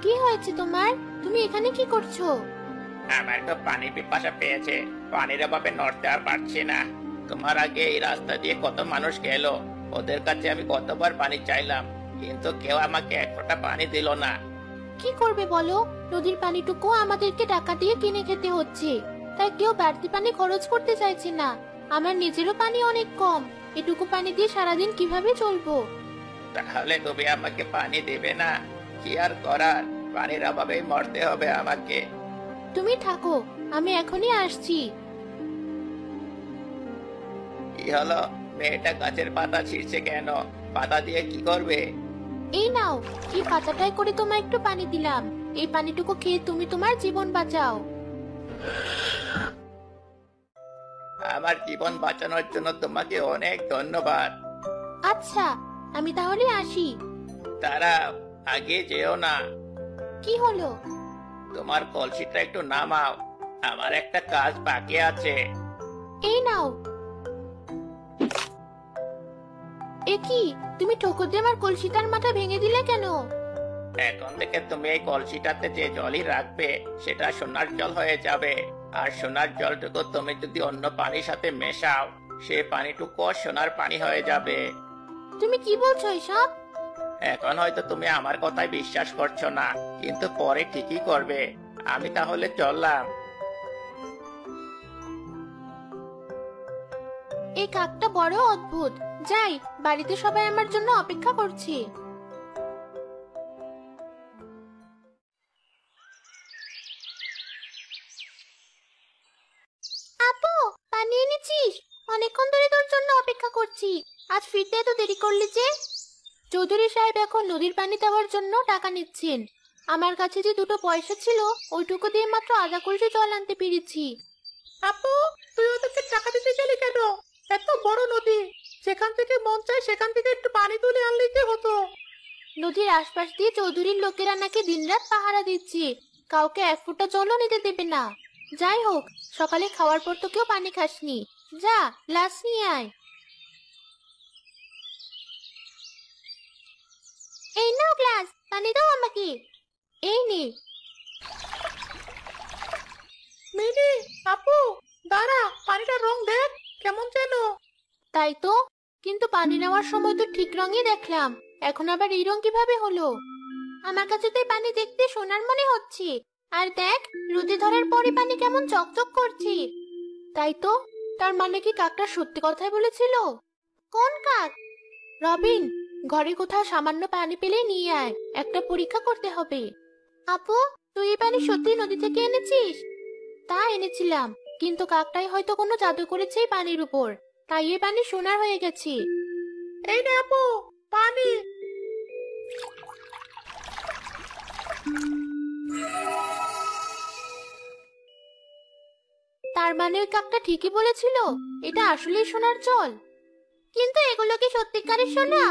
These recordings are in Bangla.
কি হয়েছে তোমার? তুমি এখানে কি করছো? আমার তো পানি পিপাসা পেয়েছে। পানির অভাবে নড়তে আর পারছি না। তোমার আগে এই রাস্তা দিয়ে কত মানুষ গেল, ওদের কাছে আমি কতবার পানি চাইলাম, কিন্তু কেউ আমাকে এক ফোঁটা পানি দিল না। কি করবে বলো? নদীর পানিটুকু আমাদেরকে টাকা দিয়ে কিনে খেতে হচ্ছে, তাই কেউ বাড়তি পানি খরচ করতে চাইছে না। আমার নিজেরও পানি অনেক কম, এটুকু পানি দিয়ে সারাদিন কিভাবে চলবো? তাহলে তুমি আমাকে পানি দেবে না? কি আর করার, পানির অভাবেই মরতে হবে আমাকে। তুমি থাকো, আমি এখনই আসছি। কি হলো, মেয়েটা গাছের পাতা ছিঁড়ছে কেন? পাতা দিয়ে কি করবে? এই নাও, এই পাতাটায় করে তোমায় একটু পানি দিলাম। এই পানিটুকু খেয়ে তুমি তোমার জীবন বাঁচাও। আমার জীবন বাঁচানোর জন্য তোমাকে অনেক ধন্যবাদ। আচ্ছা, আমি তাহলে আসি। দাঁড়াও, আগে যেও না। কি হলো? তোমার কলসিটা একটু নামাও, আমার একটা কাজ বাকি আছে। এই নাও। এ কি, তুমি ঠোকর দিয়ে আমার কলসিটার মাথা ভেঙে দিলে কেন? এখন থেকে তুমি এই কলসিটাতে যে জলই রাখবে সেটা সোনার জল হয়ে যাবে। আর সোনার জলটুকু তুমি যদি অন্য পানির সাথে মেশাও, সে পানিটুকু সোনার পানি হয়ে যাবে। তুমি কি বলছো এসব? এখন হয়তো তুমি আমার কথায় বিশ্বাস করছো না, কিন্তু পরে ঠিকই করবে। আমি তাহলে চললাম। এই কাকটা বড় অদ্ভুত। যাই, বাড়িতে সবাই আমার জন্য অপেক্ষা করছে। আপু, পানি এনেছিস? অনেকক্ষণ ধরে তোর জন্য অপেক্ষা করছি। আজ ফিরতে এত দেরি করলি যে? চৌধুরী সাহেব এখন নদীর পানি দেওয়ার জন্য টাকা নিচ্ছেন। আমার কাছে যে দুটো পয়সা ছিল, ওইটুকু দিয়ে মাত্র আধা কলসি জল আনতে পেরেছি। আপু, তুই ওদেরকে টাকা দিতে গেলি কেন? এত বড় নদী, যেখান থেকে মন চায় সেখান থেকে একটু পানি তুলে আনলেই কি হতো? নদীর আশপাশ দিয়ে চৌধুরীর লোকেরা নাকি দিনরাত পাহারা দিচ্ছে, কাউকে এক ফোঁটা জলও নিতে দেবে না। যাই হোক, সকালে খাওয়ার পর তো কেউ পানি খাসনি। যা, গ্লাস নিয়ে আয়। এই নাও গ্লাস, পানি দাও আমাকে। এই নে। মিনি, আপু, দাঁড়া, পানিটার রং দেখ কেমন যেন। তাই তো, কিন্তু পানি নেওয়ার সময় তো ঠিক রঙই দেখলাম, এখন আবার এই রং কিভাবে হলো? আমার কাছে তো এই পানি দেখতে সোনার মনে হচ্ছে। আর দেখ, রোদে ধরার পরে পানি কেমন চকচক করছে। তাই তো, তার মানে কি কাকটা সত্যি কথাই বলেছিল? কোন কাক? রবিন, ঘরে কোথাও সামান্য পানি পেলে নিয়ে আয়, একটা পরীক্ষা করতে হবে। আপু, তুই এই পানি সত্যি নদী থেকে এনেছিস? তা এনেছিলাম, কিন্তু কাকটাই হয়তো কোনো জাদু করেছে এই পানির উপর, তাই এই পানি সোনার হয়ে গেছে। এই নে আপু, পানি। তার মানে ওই কাকটা ঠিকই বলেছিল, এটা আসলেই সোনার জল। কিন্তু এগুলো কি সত্যিকারের সোনা?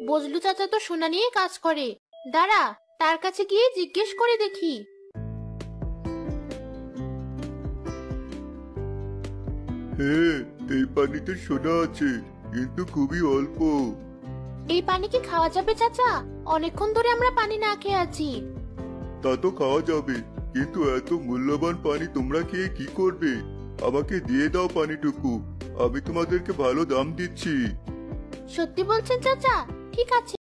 বজলু চাচা তো সোনা নিয়ে কাজ করে। দাঁড়া, তার কাছে গিয়ে জিজ্ঞেস করে দেখি। হ্যাঁ, এই পানিতে সোনা আছে, কিন্তু খুবই অল্প। এই পানি কি খাওয়া যাবে চাচা? অনেকক্ষণ ধরে আমরা পানি না খেয়ে আছি। তা তো খাওয়া যাবে, কিন্তু এত মূল্যবান পানি তোমরা খেয়ে কি করবে? আমাকে দিয়ে দাও পানিটুকু, আমি তোমাদেরকে ভালো দাম দিচ্ছি। সত্যি বলছেন চাচা? ঠিক আছে।